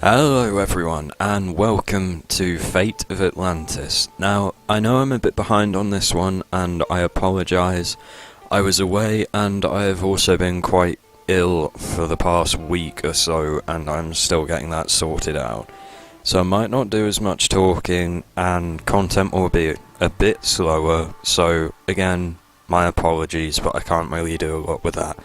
Hello everyone, and welcome to Fate of Atlantis. Now, I know I'm a bit behind on this one, and I apologise. I was away, and I have also been quite ill for the past week or so, and I'm still getting that sorted out. So I might not do as much talking, and content will be a bit slower, so again, my apologies, but I can't really do a lot with that.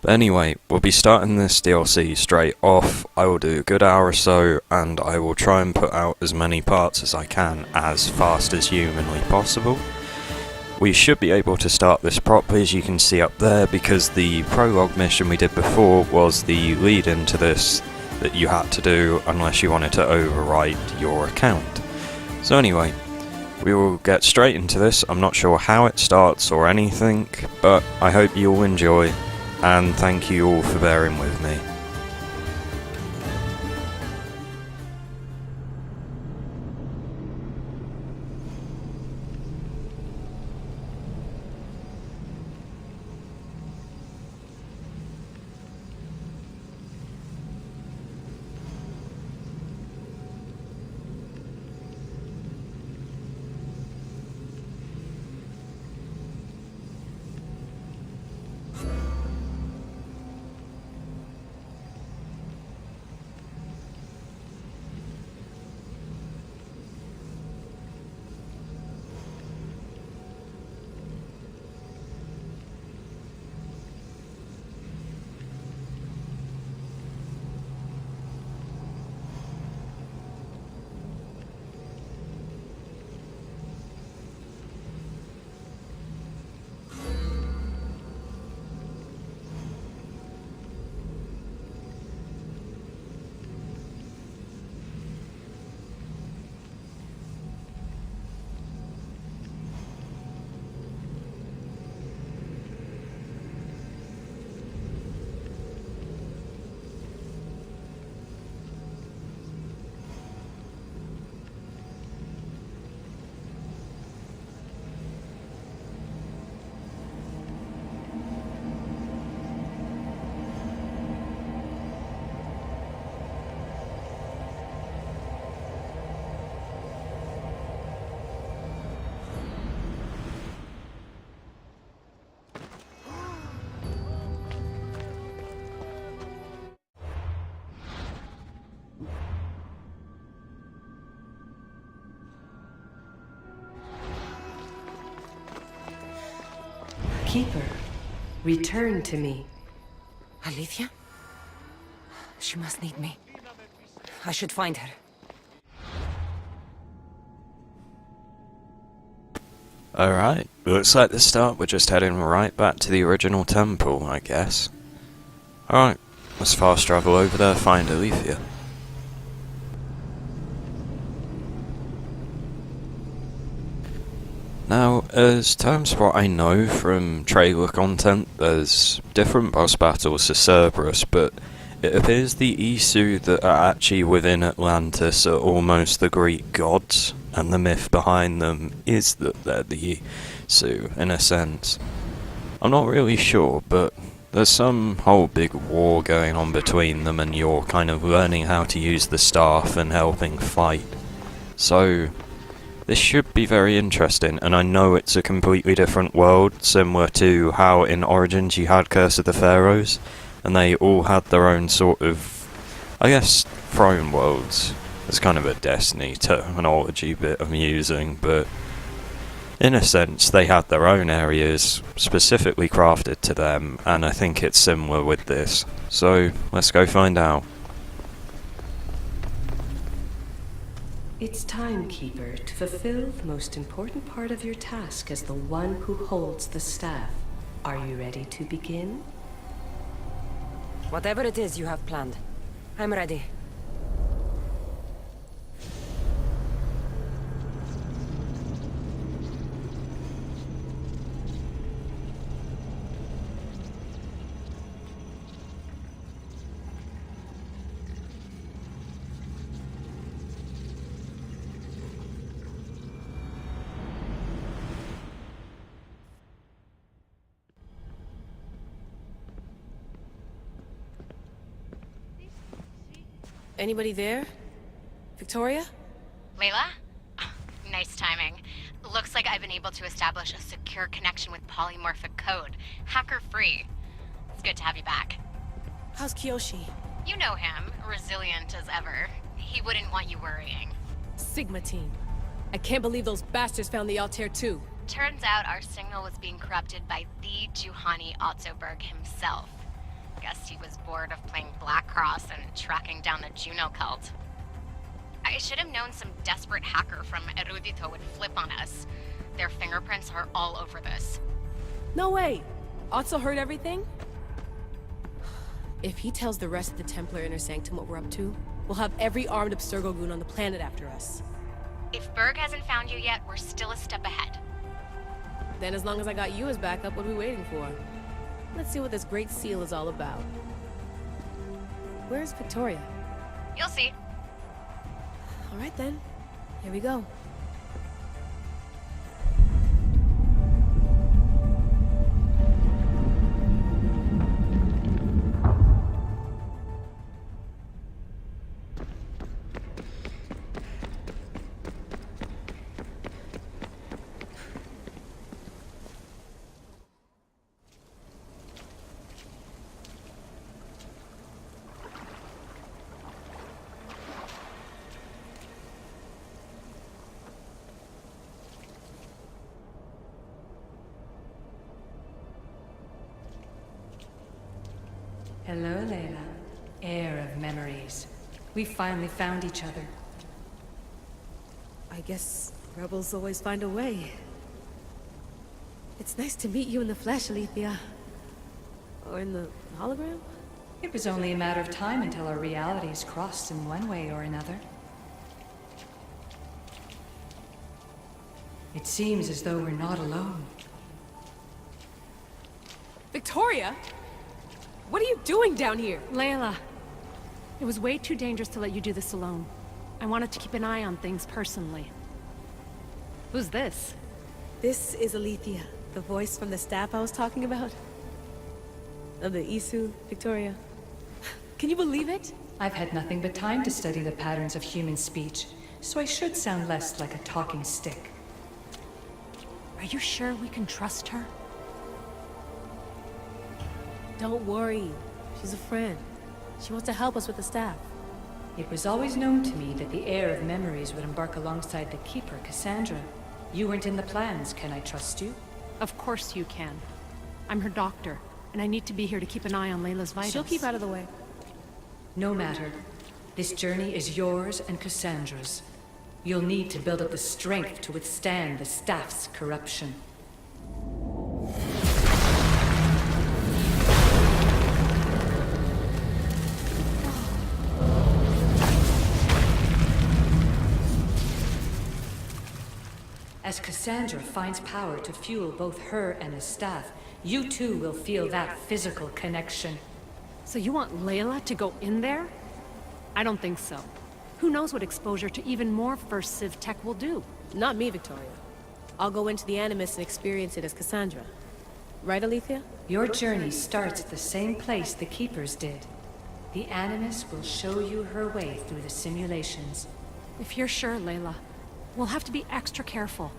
But anyway, we'll be starting this DLC straight off. I will do a good hour or so, and I will try and put out as many parts as I can as fast as humanly possible. We should be able to start this properly, as you can see up there, because the prologue mission we did before was the lead into this that you had to do unless you wanted to overwrite your account. So anyway, we will get straight into this. I'm not sure how it starts or anything, but I hope you all enjoy. And thank you all for bearing with me. Keeper, return to me. Elysium? She must need me. I should find her. Alright, looks like the start, we're just heading right back to the original temple, I guess. Alright, let's fast travel over there, find Elysia. Now, as terms of what I know from trailer content, there's different boss battles to Cerberus, but it appears the Isu that are actually within Atlantis are almost the Greek gods, and the myth behind them is that they're the Isu, in a sense. I'm not really sure, but there's some whole big war going on between them, and you're kind of learning how to use the staff and helping fight. So this should be very interesting, and I know it's a completely different world, similar to how in Origins you had Curse of the Pharaohs, and they all had their own sort of, I guess, throne worlds. It's kind of a Destiny terminology bit I'm using, but in a sense they had their own areas specifically crafted to them, and I think it's similar with this. So let's go find out. It's time, Keeper, to fulfill the most important part of your task as the one who holds the staff. Are you ready to begin? Whatever it is you have planned, I'm ready. Anybody there? Victoria? Layla? Nice timing. Looks like I've been able to establish a secure connection with polymorphic code, hacker-free. It's good to have you back. How's Kiyoshi? You know him, resilient as ever. He wouldn't want you worrying. Sigma team. I can't believe those bastards found the Altair too. Turns out our signal was being corrupted by the Juhani Otzoberg himself. Guess he was bored of playing Black Cross and tracking down the Juno cult. I should have known some desperate hacker from Erudito would flip on us. Their fingerprints are all over this. No way! Otso heard everything? If he tells the rest of the Templar Inner Sanctum what we're up to, we'll have every armed Abstergo goon on the planet after us. If Berg hasn't found you yet, we're still a step ahead. Then as long as I got you as backup, what are we waiting for? Let's see what this great seal is all about. Where's Victoria? You'll see. All right then, here we go. Hello, Layla. Heir of memories. We finally found each other. I guess rebels always find a way. It's nice to meet you in the flesh, Alethea. Or in the hologram? It was only a matter of time until our realities crossed in one way or another. It seems as though we're not alone. Victoria? What are you doing down here? Layla, it was way too dangerous to let you do this alone. I wanted to keep an eye on things personally. Who's this? This is Alethea, the voice from the staff I was talking about. Of the Isu, Victoria. Can you believe it? I've had nothing but time to study the patterns of human speech, so I should sound less like a talking stick. Are you sure we can trust her? Don't worry. She's a friend. She wants to help us with the staff. It was always known to me that the heir of memories would embark alongside the Keeper, Cassandra. You weren't in the plans. Can I trust you? Of course you can. I'm her doctor, and I need to be here to keep an eye on Layla's vitals. She'll keep out of the way. No matter. This journey is yours and Cassandra's. You'll need to build up the strength to withstand the staff's corruption. As Cassandra finds power to fuel both her and the staff, you too will feel that physical connection. So you want Layla to go in there? I don't think so. Who knows what exposure to even more First Civ tech will do? Not me, Victoria. I'll go into the Animus and experience it as Cassandra. Right, Alethea? Your journey starts at the same place the Keepers did. The Animus will show you her way through the simulations. If you're sure, Layla, we'll have to be extra careful.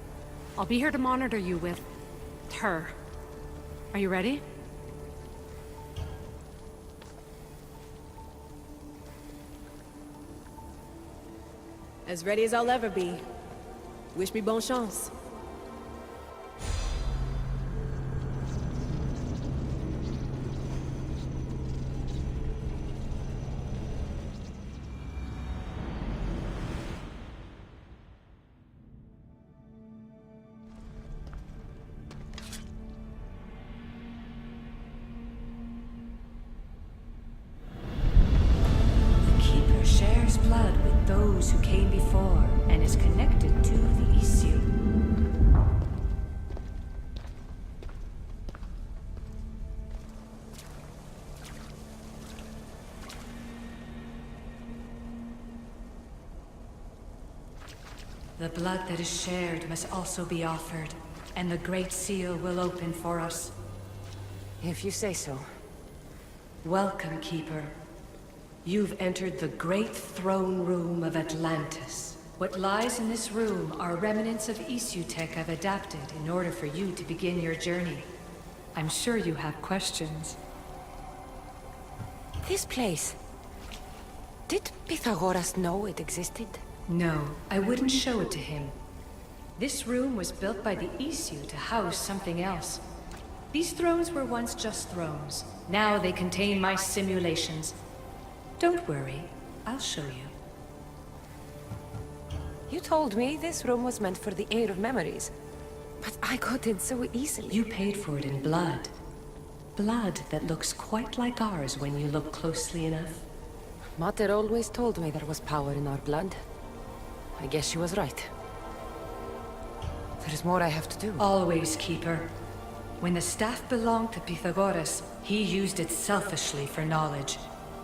I'll be here to monitor you with her. Are you ready? As ready as I'll ever be. Wish me bonne chance. Shares blood with those who came before and is connected to the issue. The blood that is shared must also be offered, and the Great Seal will open for us. If you say so. Welcome, Keeper. You've entered the great throne room of Atlantis. What lies in this room are remnants of Isutech I've adapted in order for you to begin your journey. I'm sure you have questions. This place... Did Pythagoras know it existed? No, I wouldn't show it to him. This room was built by the Isu to house something else. These thrones were once just thrones. Now they contain my simulations. Don't worry, I'll show you. You told me this room was meant for the air of memories. But I got in so easily. You paid for it in blood. Blood that looks quite like ours when you look closely enough. Mater always told me there was power in our blood. I guess she was right. There's more I have to do. Always, Keeper. When the staff belonged to Pythagoras, he used it selfishly for knowledge.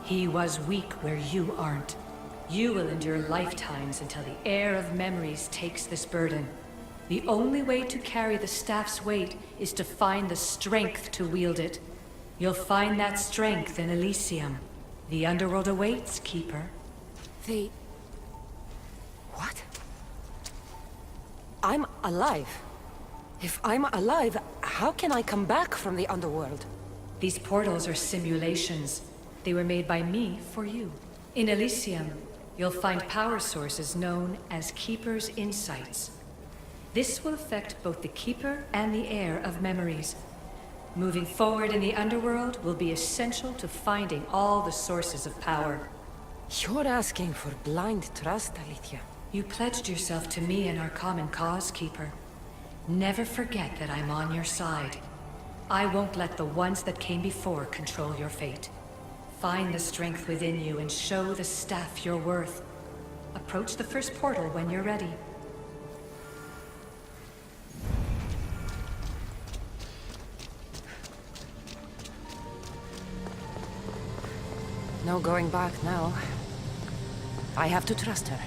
He was weak where you aren't. You will endure lifetimes until the air of memories takes this burden. The only way to carry the staff's weight is to find the strength to wield it. You'll find that strength in Elysium. The Underworld awaits, Keeper. What? I'm alive. If I'm alive, how can I come back from the Underworld? These portals are simulations. They were made by me for you. In Elysium, you'll find power sources known as Keeper's Insights. This will affect both the Keeper and the Heir of memories. Moving forward in the Underworld will be essential to finding all the sources of power. You're asking for blind trust, Alethea. You pledged yourself to me and our common cause, Keeper. Never forget that I'm on your side. I won't let the ones that came before control your fate. Find the strength within you and show the staff your worth. Approach the first portal when you're ready. No going back now. I have to trust her.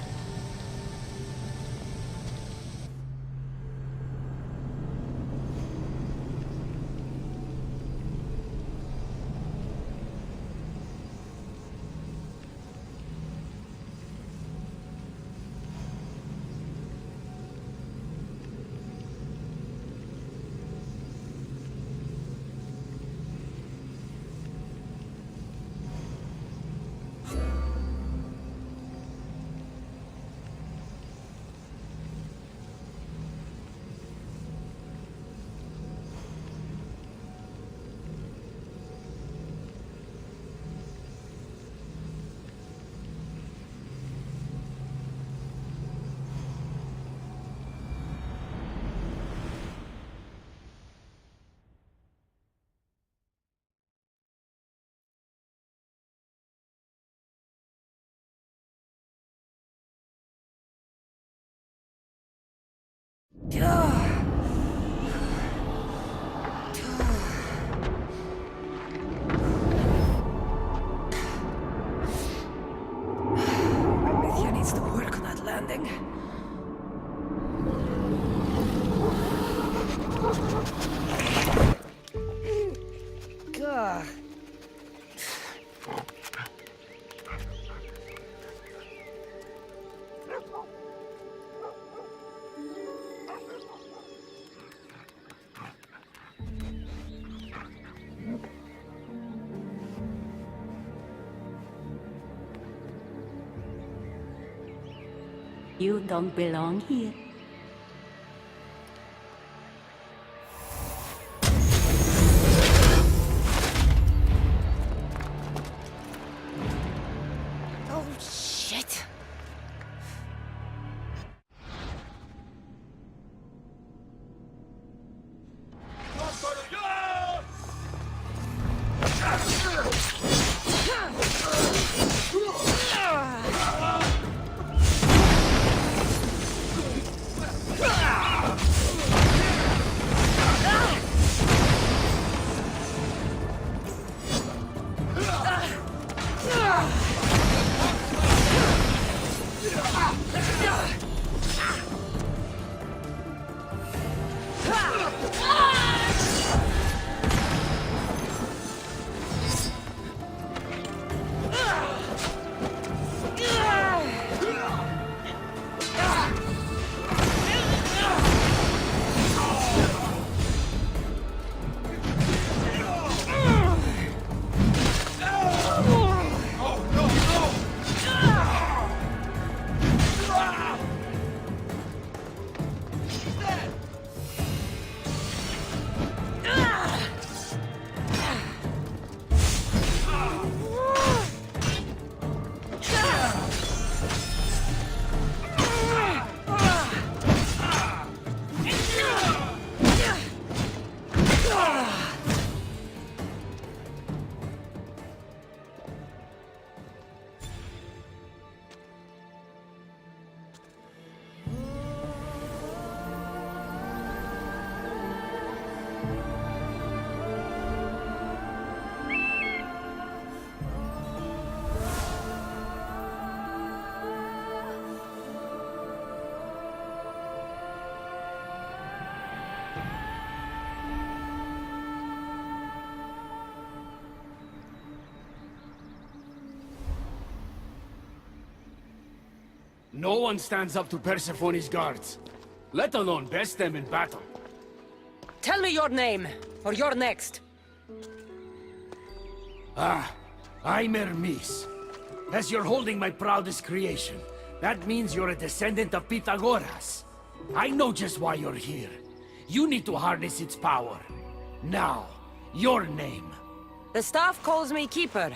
Alethea needs to work on that landing. Gah. You don't belong here. Oh, shit. No one stands up to Persephone's guards, let alone best them in battle. Tell me your name, or you're next. I'm Hermes. As you're holding my proudest creation, that means you're a descendant of Pythagoras. I know just why you're here. You need to harness its power. Now, your name. The staff calls me Keeper,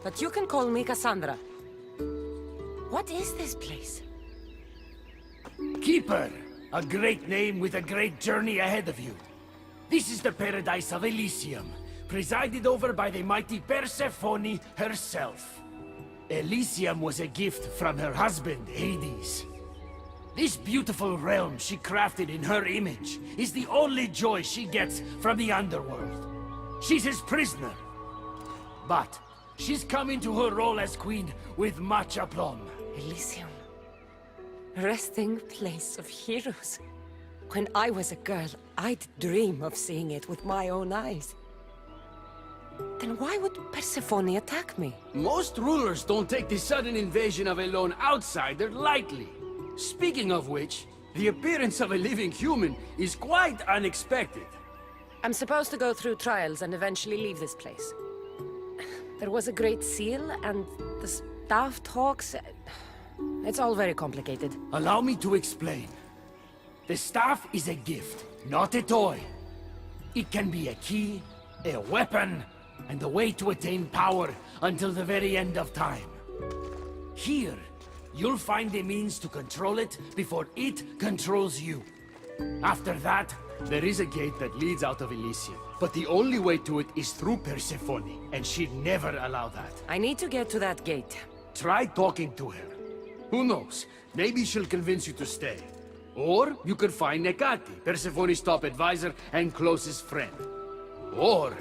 but you can call me Cassandra. What is this place? Keeper, a great name with a great journey ahead of you. This is the paradise of Elysium, presided over by the mighty Persephone herself. Elysium was a gift from her husband, Hades. This beautiful realm she crafted in her image is the only joy she gets from the Underworld. She's his prisoner. But she's come into her role as queen with much aplomb. Elysium. Resting place of heroes. When I was a girl, I'd dream of seeing it with my own eyes. Then why would Persephone attack me? Most rulers don't take the sudden invasion of a lone outsider lightly. Speaking of which, the appearance of a living human is quite unexpected. I'm supposed to go through trials and eventually leave this place. There was a great seal, and the staff talks... It's all very complicated. Allow me to explain. The staff is a gift, not a toy. It can be a key, a weapon, and a way to attain power until the very end of time. Here, you'll find a means to control it before it controls you. After that, there is a gate that leads out of Elysium. But the only way to it is through Persephone, and she'd never allow that. I need to get to that gate. Try talking to her. Who knows? Maybe she'll convince you to stay. Or you could find Nekati, Persephone's top advisor and closest friend. Or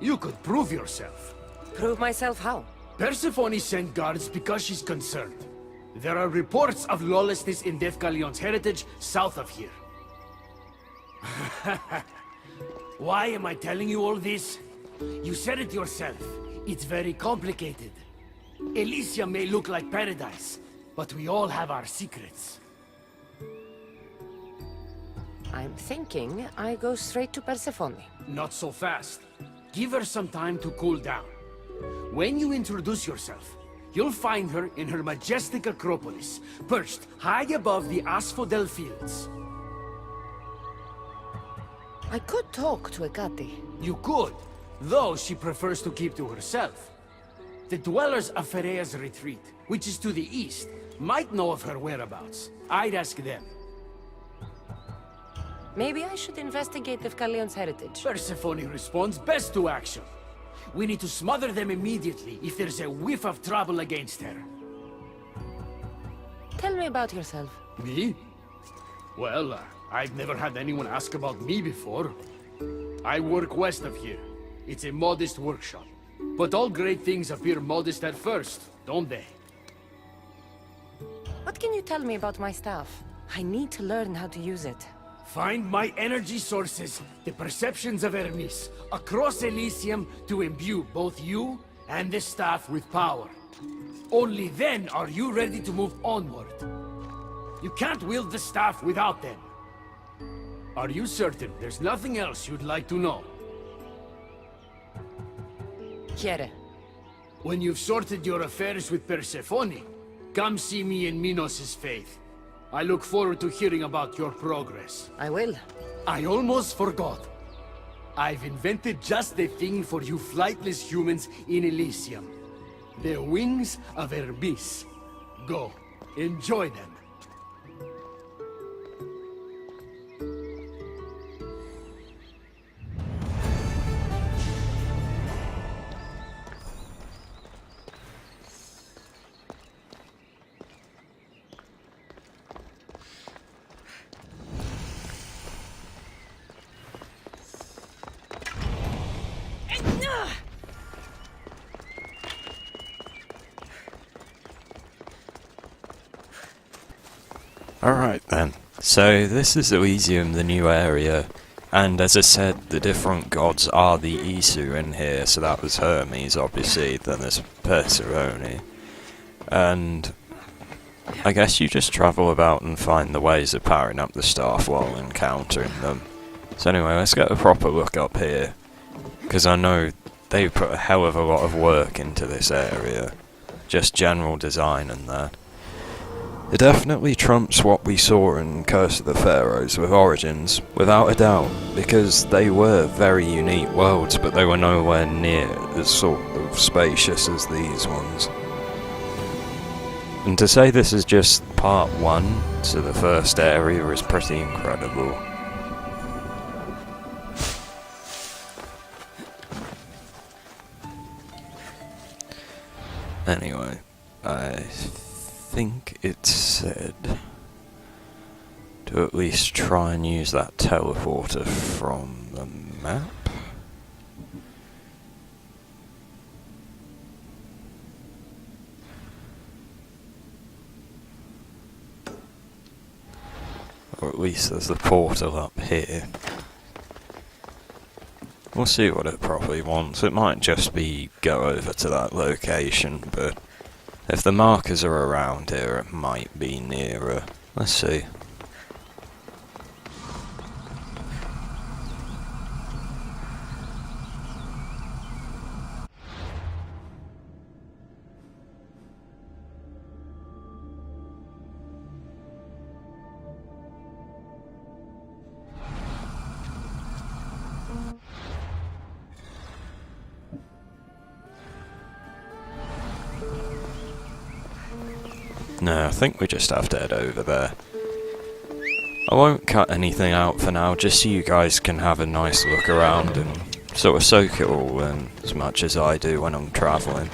you could prove yourself. Prove myself how? Persephone sent guards because she's concerned. There are reports of lawlessness in Defcalion's heritage south of here. Why am I telling you all this? You said it yourself. It's very complicated. Elysium may look like paradise, but we all have our secrets. I'm thinking I go straight to Persephone. Not so fast. Give her some time to cool down. When you introduce yourself, you'll find her in her majestic acropolis, perched high above the asphodel fields. I could talk to Ekati. You could, though she prefers to keep to herself. The dwellers of Pherea's retreat, which is to the east, might know of her whereabouts. I'd ask them. Maybe I should investigate Defcalion's heritage. Persephone responds best to action. We need to smother them immediately if there's a whiff of trouble against her. Tell me about yourself. Me? Well, I've never had anyone ask about me before. I work west of here. It's a modest workshop. But all great things appear modest at first, don't they? What can you tell me about my staff? I need to learn how to use it. Find my energy sources, the perceptions of Hermes, across Elysium to imbue both you and the staff with power. Only then are you ready to move onward. You can't wield the staff without them. Are you certain there's nothing else you'd like to know? Quiere. When you've sorted your affairs with Persephone, come see me in Minos' faith. I look forward to hearing about your progress. I will. I almost forgot. I've invented just the thing for you flightless humans in Elysium. The wings of Hermes. Go, enjoy them. Alright then, so this is Elysium, the new area, and as I said, the different gods are the Isu in here, so that was Hermes obviously, then there's Persephone, and I guess you just travel about and find the ways of powering up the staff while encountering them. So anyway, let's get a proper look up here, because I know they put a hell of a lot of work into this area. Just general design and that. It definitely trumps what we saw in Curse of the Pharaohs with Origins, without a doubt, because they were very unique worlds, but they were nowhere near as sort of spacious as these ones. And to say this is just part 1 to the first area is pretty incredible. Anyway, I think it said to at least try and use that teleporter from the map. Or at least there's the portal up here. We'll see what it probably wants. It might just be go over to that location, but if the markers are around here, it might be nearer. Let's see. No, I think we just have to head over there. I won't cut anything out for now, just so you guys can have a nice look around and sort of soak it all in as much as I do when I'm travelling.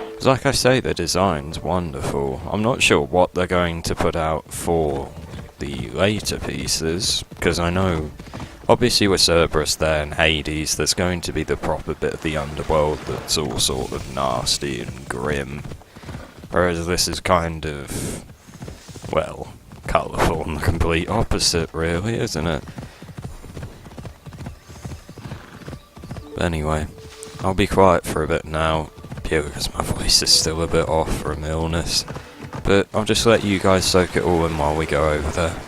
Because like I say, the design's wonderful. I'm not sure what they're going to put out for the later pieces, because I know, obviously with Cerberus there and Hades, there's going to be the proper bit of the Underworld that's all sort of nasty and grim. Whereas this is kind of, well, colourful and the complete opposite, really, isn't it? But anyway, I'll be quiet for a bit now, purely because my voice is still a bit off from illness. But I'll just let you guys soak it all in while we go over there.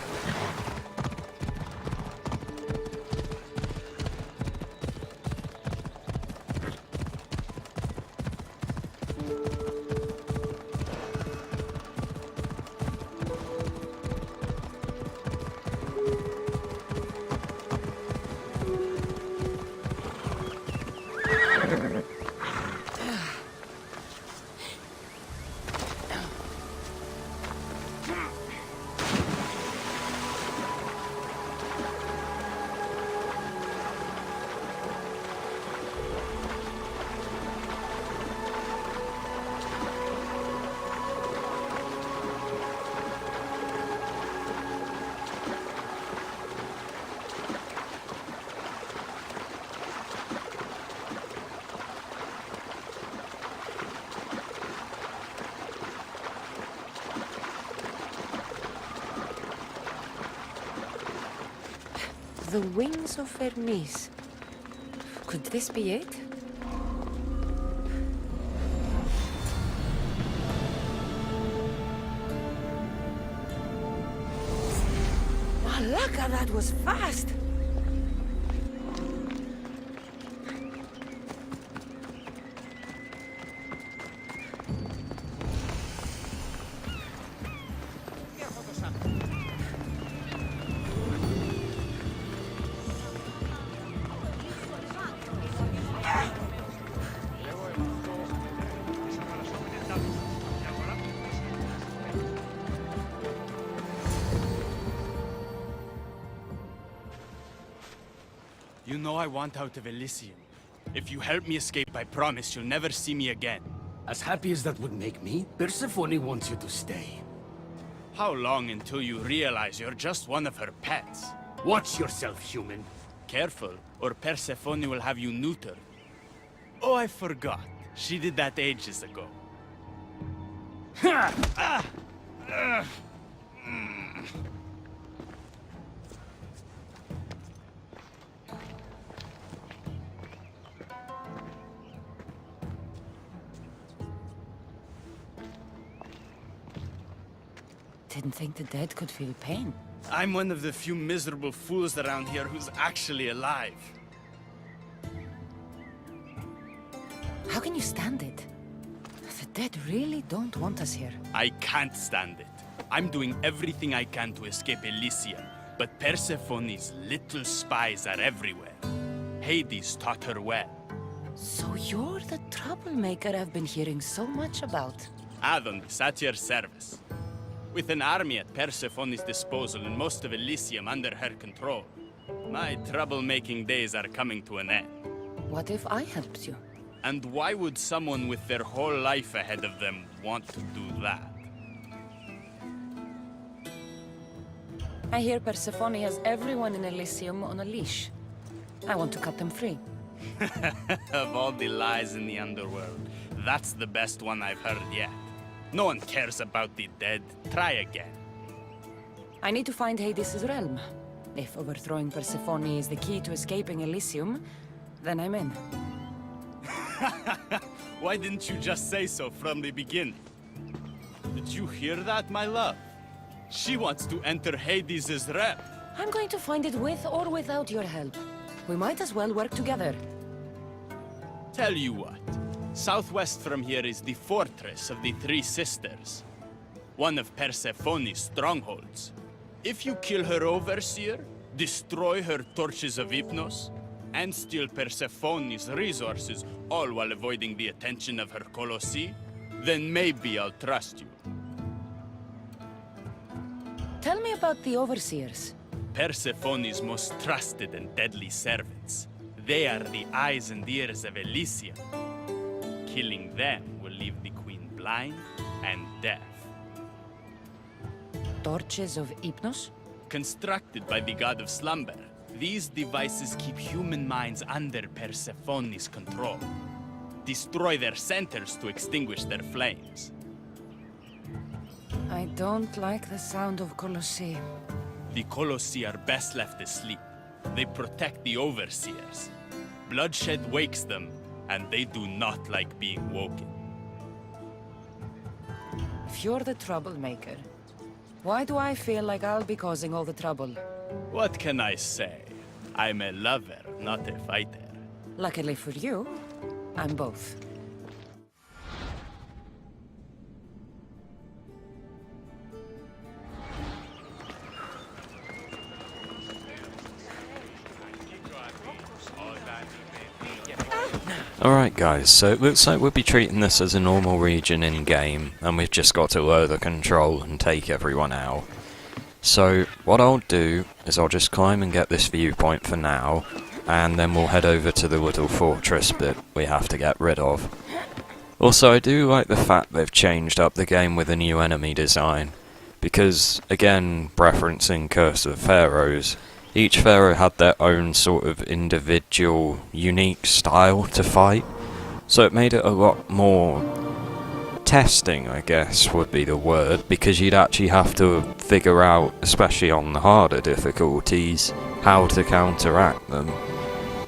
The wings of Hermes. Could this be it? Malaka, that was fast! You know I want out of Elysium. If you help me escape, I promise you'll never see me again. As happy as that would make me, Persephone wants you to stay. How long until you realize you're just one of her pets? Watch yourself, human. Careful, or Persephone will have you neutered. Oh, I forgot. She did that ages ago. Didn't think the dead could feel pain. I'm one of the few miserable fools around here who's actually alive. How can you stand it? The dead really don't want us here. I can't stand it. I'm doing everything I can to escape Elysium, but Persephone's little spies are everywhere. Hades taught her well. So you're the troublemaker I've been hearing so much about. Adonis, at your service. With an army at Persephone's disposal and most of Elysium under her control, my troublemaking days are coming to an end. What if I helped you? And why would someone with their whole life ahead of them want to do that? I hear Persephone has everyone in Elysium on a leash. I want to cut them free. Of all the lies in the Underworld, that's the best one I've heard yet. No one cares about the dead. Try again. I need to find Hades' realm. If overthrowing Persephone is the key to escaping Elysium, then I'm in. Why didn't you just say so from the beginning? Did you hear that, my love? She wants to enter Hades' realm. I'm going to find it with or without your help. We might as well work together. Tell you what. Southwest from here is the Fortress of the Three Sisters. One of Persephone's strongholds. If you kill her overseer, destroy her torches of Hypnos, and steal Persephone's resources, all while avoiding the attention of her Colossi, then maybe I'll trust you. Tell me about the overseers. Persephone's most trusted and deadly servants. They are the eyes and ears of Elysium. Killing them will leave the queen blind and deaf. Torches of Hypnos? Constructed by the god of slumber, these devices keep human minds under Persephone's control. Destroy their centers to extinguish their flames. I don't like the sound of Colossi. The Colossi are best left asleep. They protect the overseers. Bloodshed wakes them, and they do not like being woken. If you're the troublemaker, why do I feel like I'll be causing all the trouble? What can I say? I'm a lover, not a fighter. Luckily for you, I'm both. Alright guys, so it looks like we'll be treating this as a normal region in-game, and we've just got to lower the control and take everyone out. So, what I'll do is I'll just climb and get this viewpoint for now, and then we'll head over to the little fortress bit we have to get rid of. Also, I do like the fact they've changed up the game with a new enemy design, because, again, referencing Curse of Pharaohs, each pharaoh had their own sort of individual, unique style to fight, so it made it a lot more testing, I guess, would be the word, because you'd actually have to figure out, especially on the harder difficulties, how to counteract them.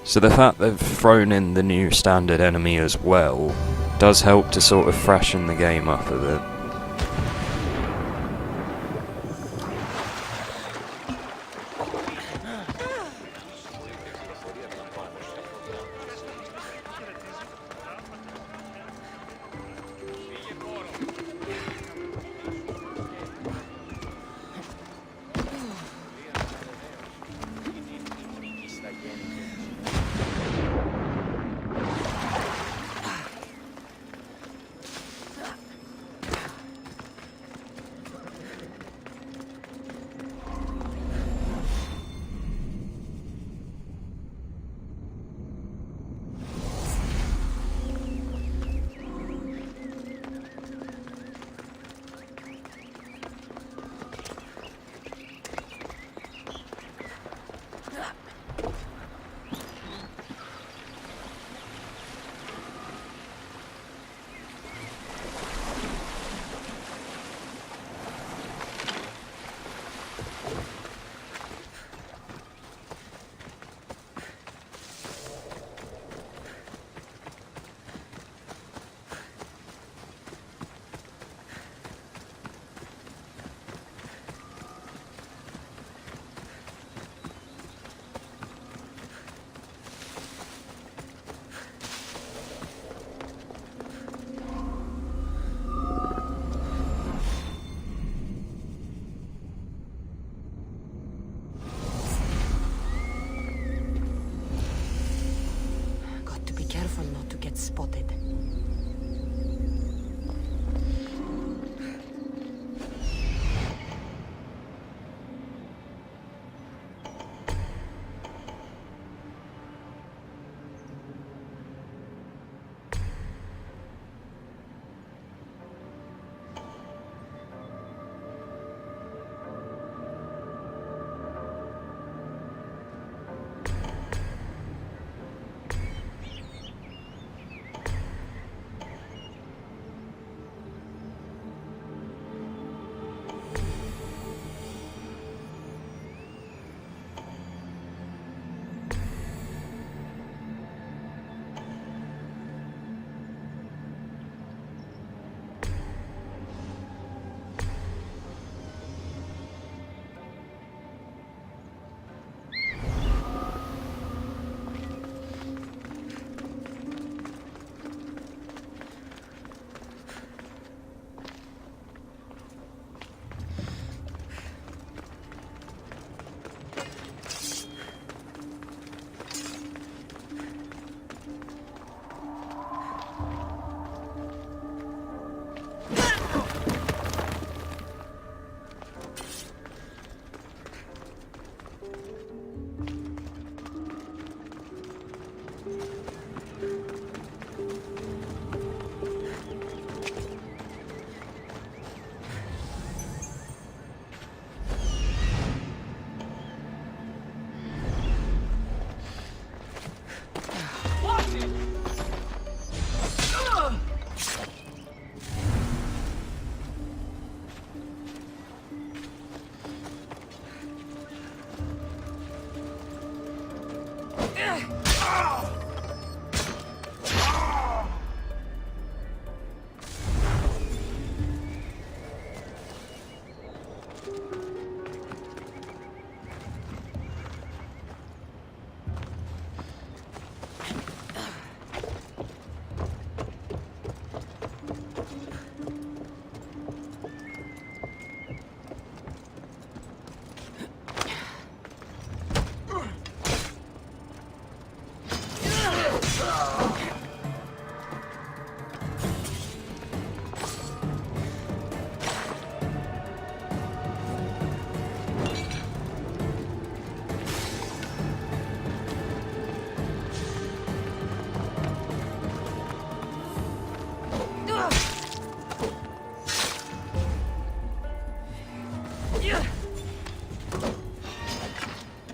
So the fact they've thrown in the new standard enemy as well does help to sort of freshen the game up a bit.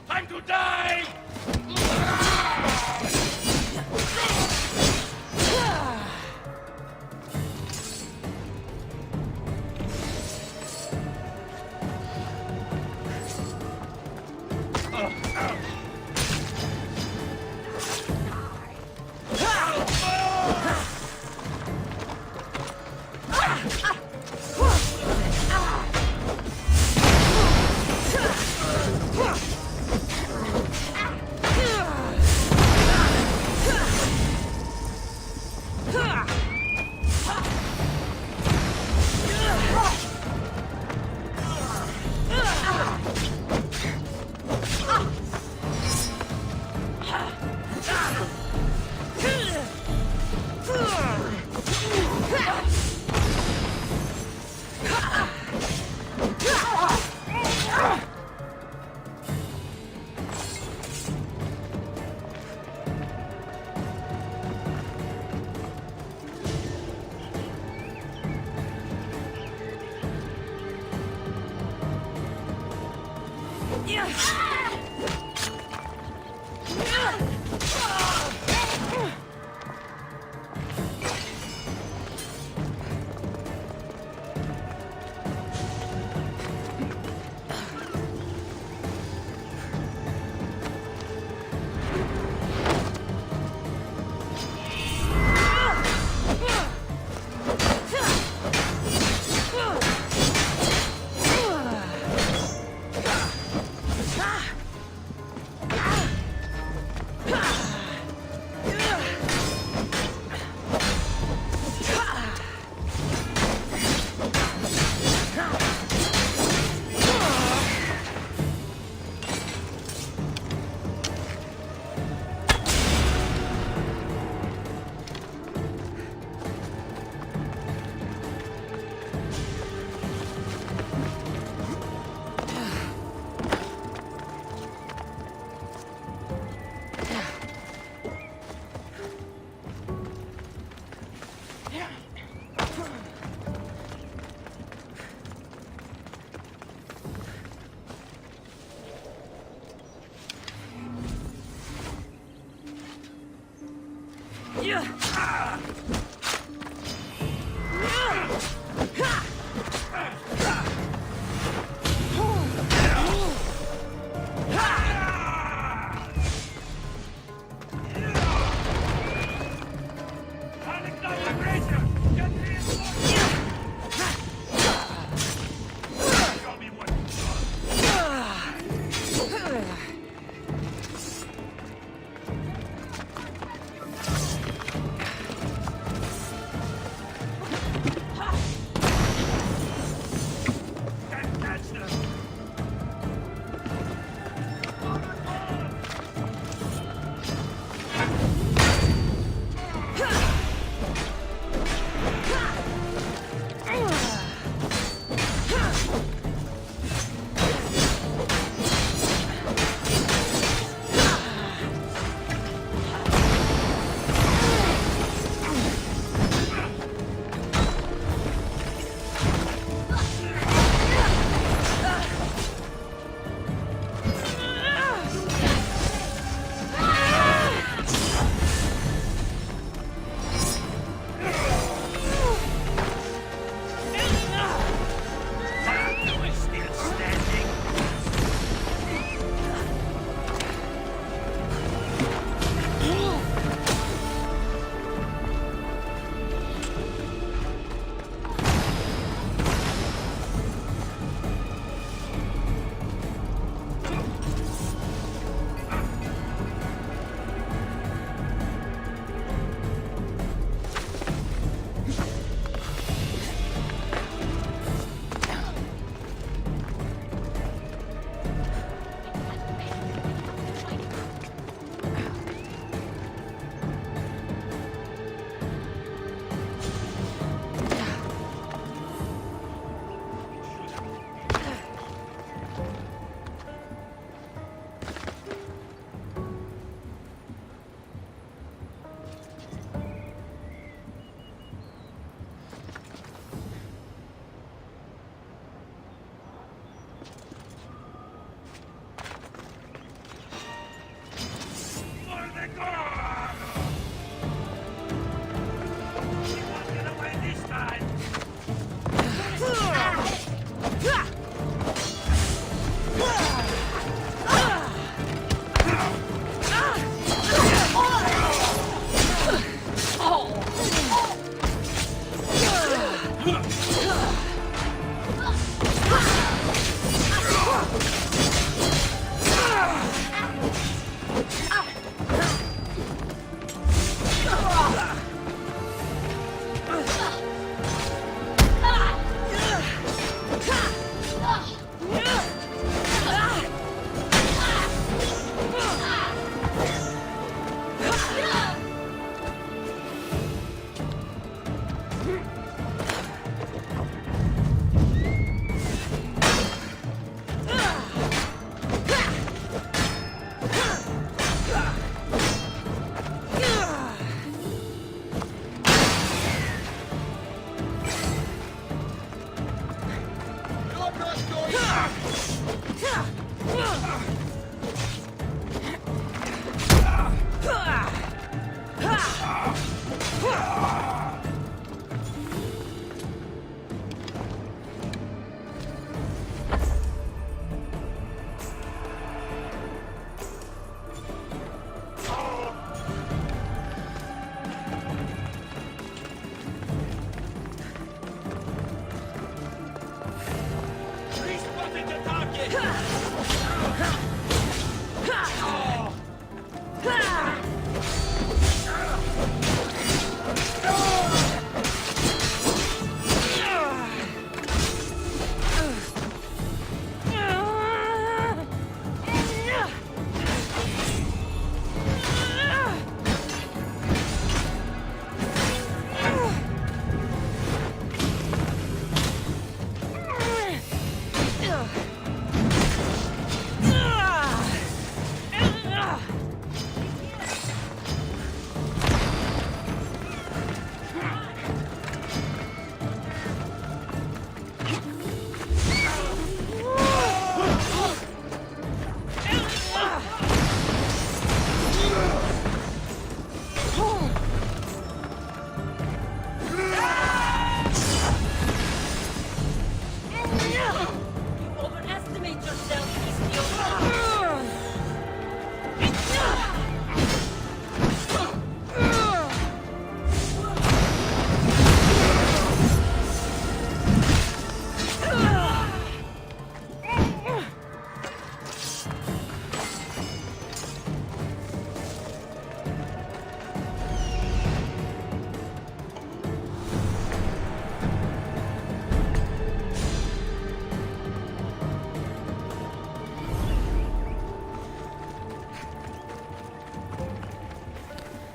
Time to die!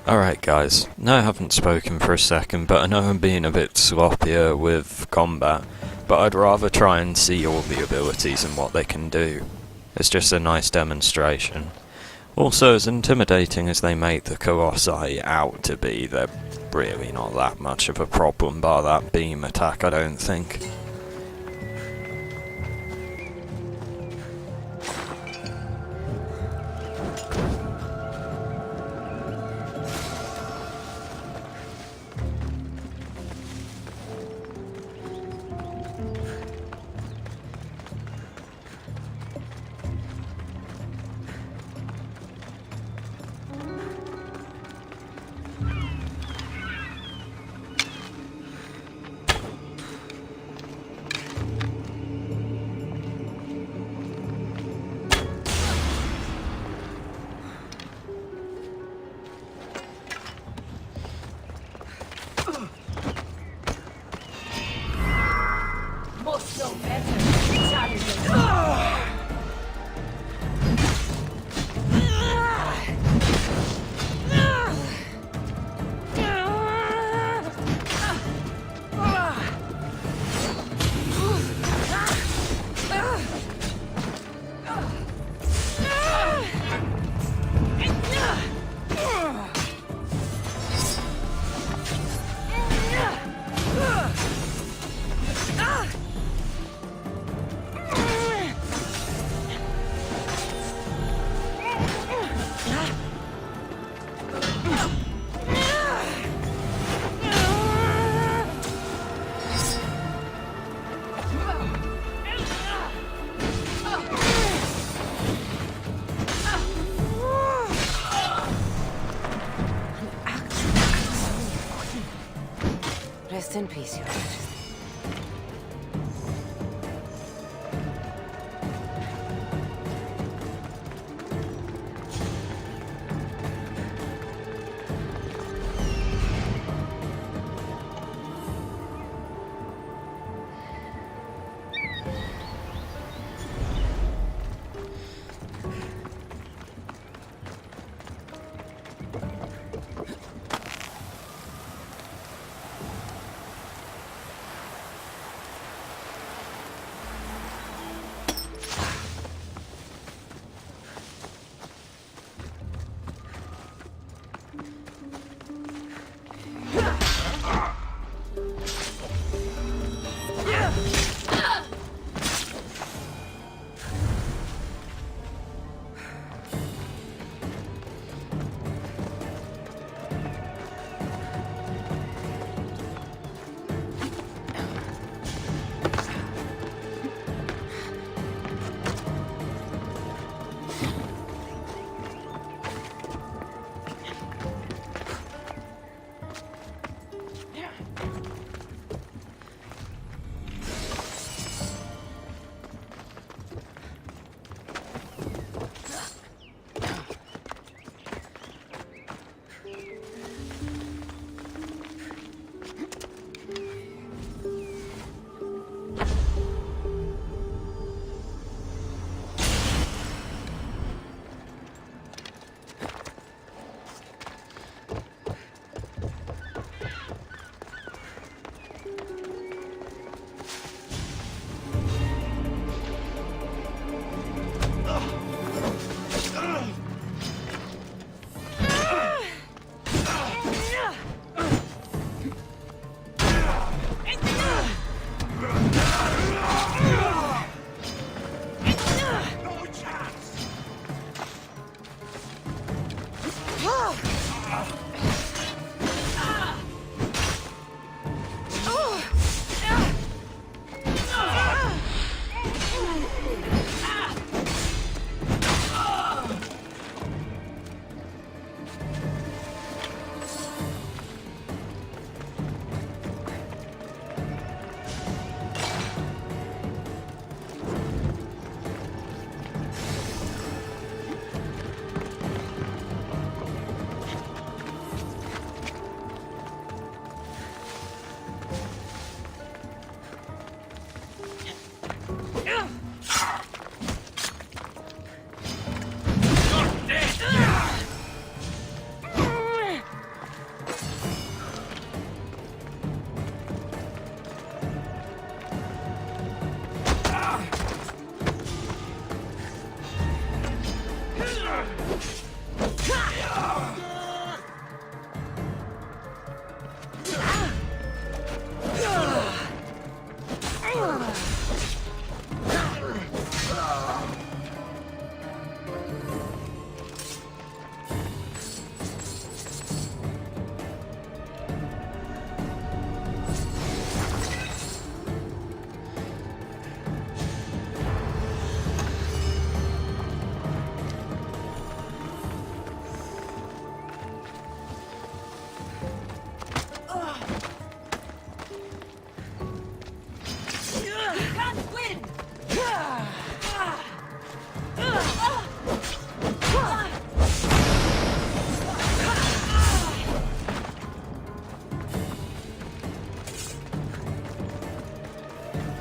Alright guys, now I haven't spoken for a second, but I know I'm being a bit sloppier with combat, but I'd rather try and see all the abilities and what they can do. It's just a nice demonstration. Also, as intimidating as they make the Colossi out to be, they're really not that much of a problem bar that beam attack, I don't think. Rest in peace, Your Majesty.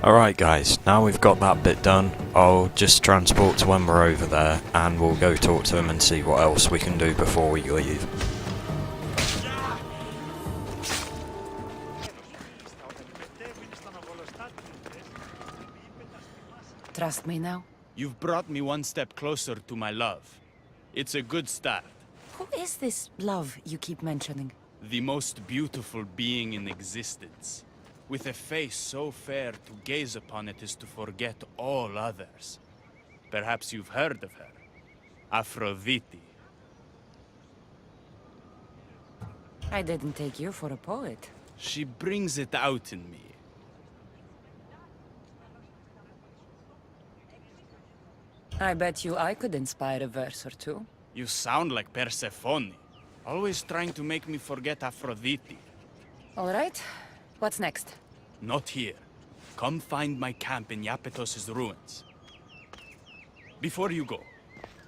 Alright guys, now we've got that bit done, I'll just transport to when we're over there and we'll go talk to him and see what else we can do before we leave. Trust me now? You've brought me one step closer to my love. It's a good start. Who is this love you keep mentioning? The most beautiful being in existence. With a face so fair, to gaze upon it is to forget all others. Perhaps you've heard of her. Aphrodite. I didn't take you for a poet. She brings it out in me. I bet you I could inspire a verse or two. You sound like Persephone. Always trying to make me forget Aphrodite. All right. What's next? Not here. Come find my camp in Iapetos' ruins. Before you go,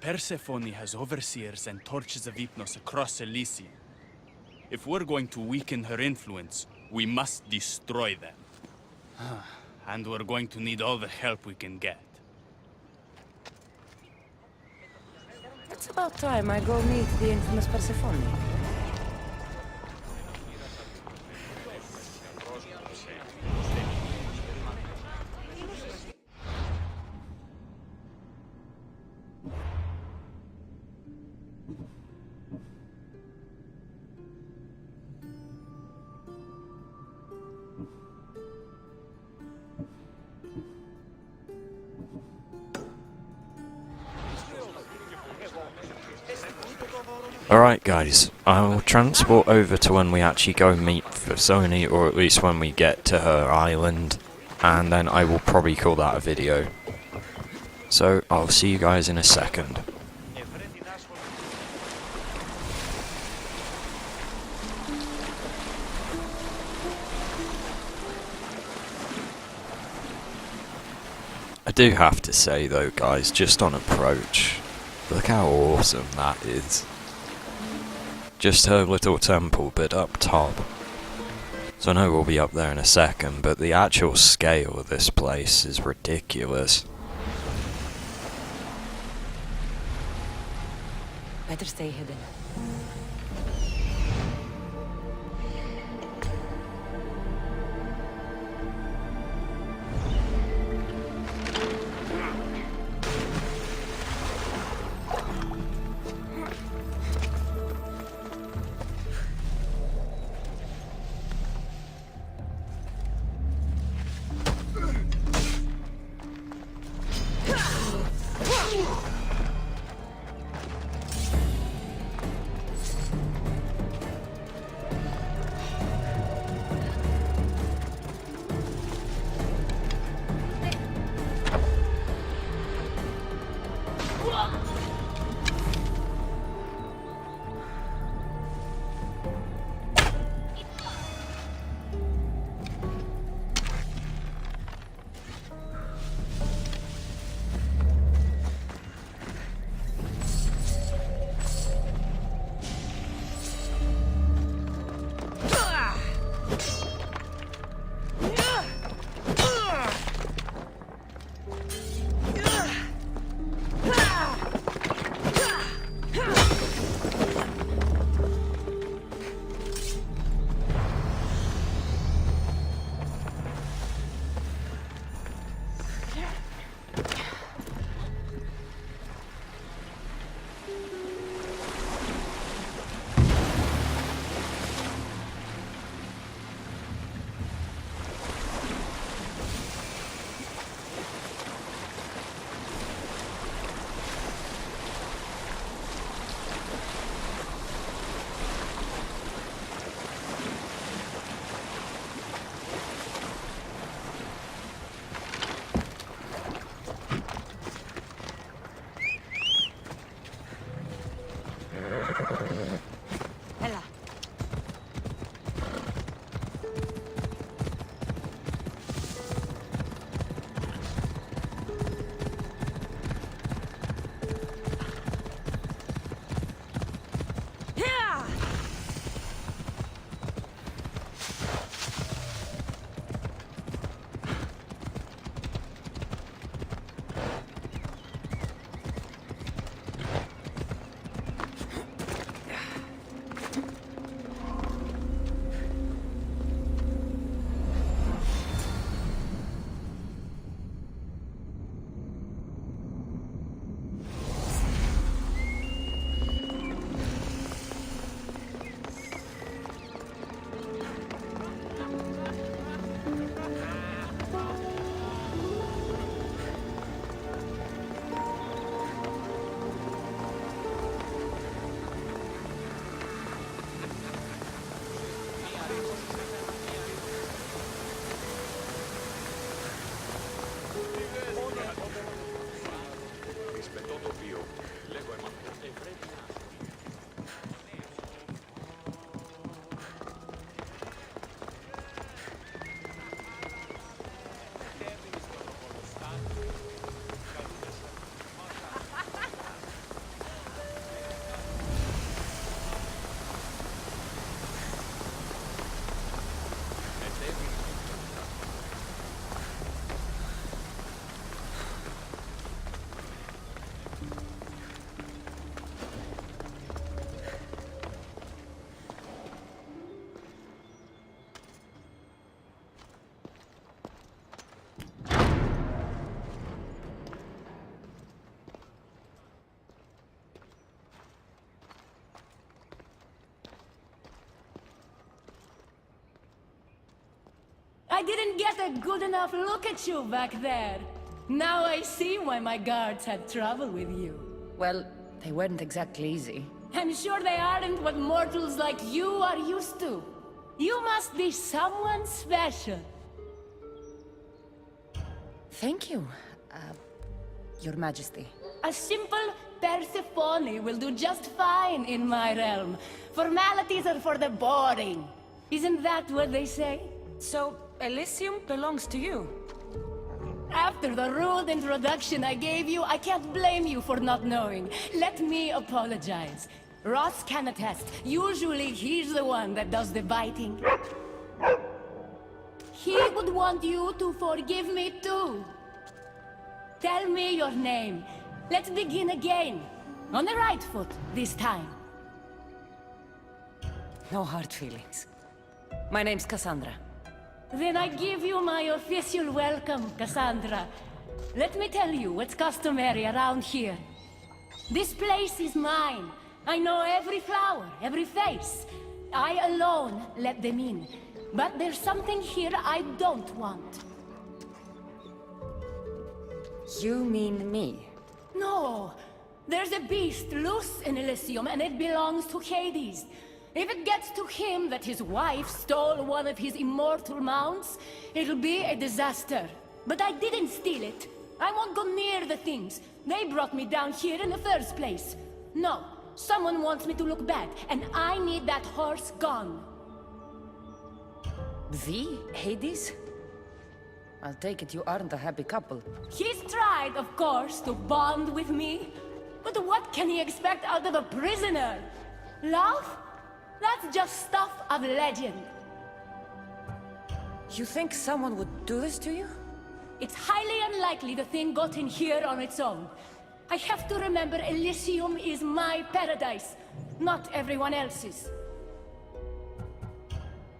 Persephone has overseers and torches of Hypnos across Elysium. If we're going to weaken her influence, we must destroy them. And we're going to need all the help we can get. It's about time I go meet the infamous Persephone. Alright guys, I'll transport over to when we actually go meet Sony, or at least when we get to her island, and then I will probably call that a video. So, I'll see you guys in a second. I do have to say though, guys, just on approach, look how awesome that is. Just her little temple bit up top. So I know we'll be up there in a second, but the actual scale of this place is ridiculous. Better stay hidden. I didn't get a good enough look at you back there. Now I see why my guards had trouble with you. Well, they weren't exactly easy. I'm sure they aren't what mortals like you are used to. You must be someone special. Thank you, Your Majesty. A simple Persephone will do just fine in my realm. Formalities are for the boring. Isn't that what they say? So, Elysium belongs to you? After the rude introduction I gave you, I can't blame you for not knowing. Let me apologize. Ross can attest. Usually he's the one that does the biting. He would want you to forgive me too. Tell me your name. Let's begin again. On the right foot, this time. No hard feelings. My name's Cassandra. Then I give you my official welcome, Cassandra. Let me tell you what's customary around here. This place is mine. I know every flower, every face. I alone let them in. But there's something here I don't want. You mean me? No. There's a beast loose in Elysium and it belongs to Hades. If it gets to him that his wife stole one of his immortal mounts, it'll be a disaster. But I didn't steal it. I won't go near the things. They brought me down here in the first place. No, someone wants me to look bad, and I need that horse gone. The Hades? I'll take it you aren't a happy couple. He's tried, of course, to bond with me. But what can he expect out of a prisoner? Love? That's just stuff of legend. You think someone would do this to you? It's highly unlikely the thing got in here on its own. I have to remember Elysium is my paradise, not everyone else's.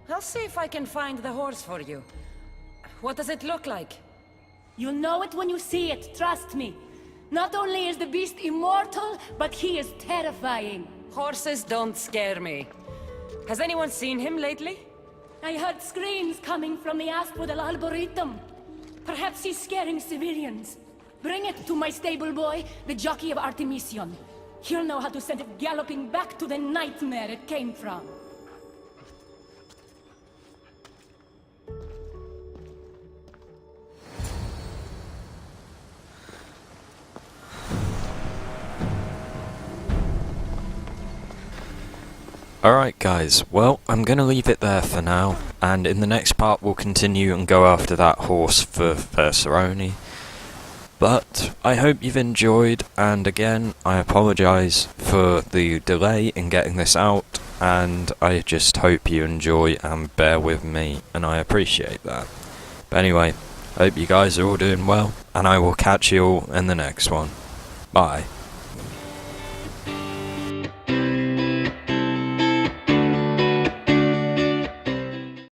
I'll see if I can find the horse for you. What does it look like? You'll know it when you see it, trust me. Not only is the beast immortal, but he is terrifying. Horses don't scare me. Has anyone seen him lately? I heard screams coming from the Aspodal Arboretum. Perhaps he's scaring civilians. Bring it to my stable boy, the jockey of Artemision. He'll know how to send it galloping back to the nightmare it came from. Alright guys, well, I'm going to leave it there for now, and in the next part we'll continue and go after that horse for Persephone. But I hope you've enjoyed, and again, I apologise for the delay in getting this out, and I just hope you enjoy and bear with me, and I appreciate that. But anyway, hope you guys are all doing well, and I will catch you all in the next one. Bye.